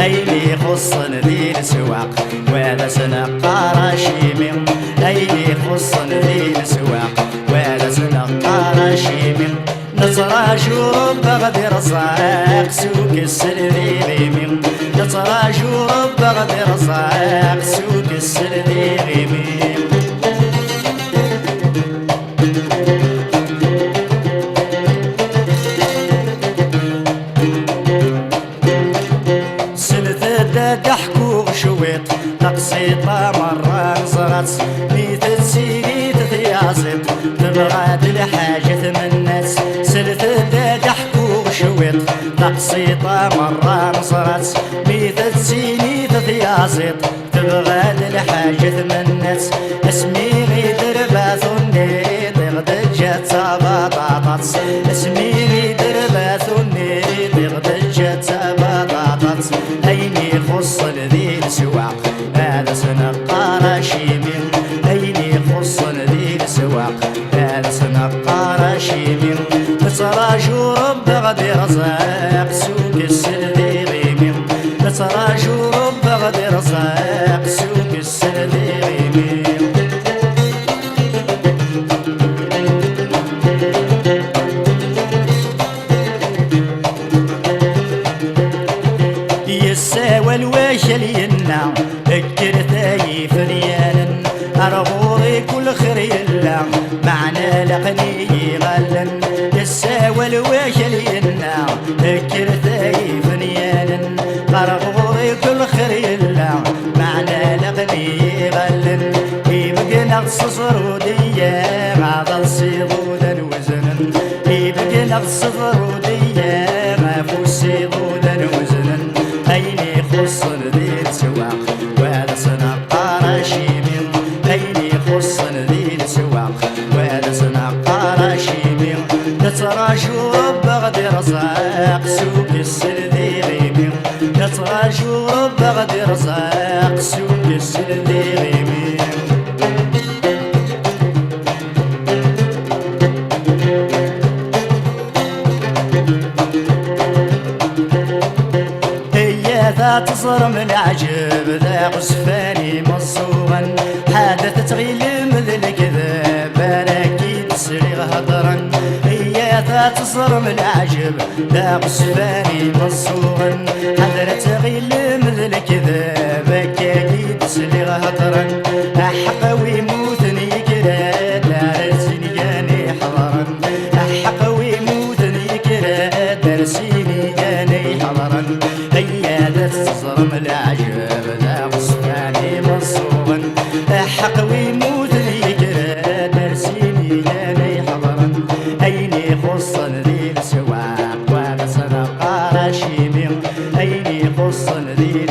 أيلي خصن ذي السواق ولا سنقار شيمين، أيلي خصن ذي السواق ولا سنقار شيمين، نصرى شورب بغدي رصاق سوق السلذي غيمين، نصرى شورب بغدي رصاق سوق السلذي غيمين. ضحكوا شويط تقسيطة مرة نصرت ميت السيني تثياصط تبغاد الحاجة من الناس، سلت ضحكوا شويط تقسيطة مرة نصرت ميت السيني تثياصط تبغاد الحاجة من الناس، اسمي غيدر باثوني تغدد جات بطاطات، اسمي غيدر باثوني تغدد جات بطاطات، أيني خصن ذي السواق هذا سنقار شيمين، أيني خصن ذي السواق هذا سنقار شيمين، نصرى شورب بغدي رزاق سوق السلذي غيمين، نصرى شورب بغدي رزاق سوق السلذي غيمين. يساوى الواشل ينا اكر ثاي فريالا ارغوري كل خير يلا معنا لقني غلا، يساوى الواشل ينا اكر ثاي فريالا ارغوري كل خير يلا معنا لقني غلا، يبقى نقص صرودية غاض الصيدودا وزنا، يبقى نقص صرودية غافو الصيدودا وزنا، أيني خصن ذي السواق وهذا سنقار شيمين، أيني خصن ذي السواق وهذا سنقار شيمين، نترى شوب بغدي رزاق سوق السلذي غيمين، نترى شوب بغدي رزاق سوق السلذي غيمين. تصرم العجب ذا غسفاني مصوغا، حادث تغيل مثل كذا باراكي تسريغ هضرا، هي تصرم العجب ذا غسفاني مصوغا، حادث تغيل مثل كذا باكاكي تسريغ هضرا، أحق ويموتني كذا دارسيني جاني حضرا، أحق ويموتني كذا دارسيني جاني حضرا، تصرم العجب ذا غصفاني مصوغا، حق ويموتني كرا درسيني جاني حضرا، أيني خصن ذي السواق وهذا سنقار شيمين، أيني خصن ذي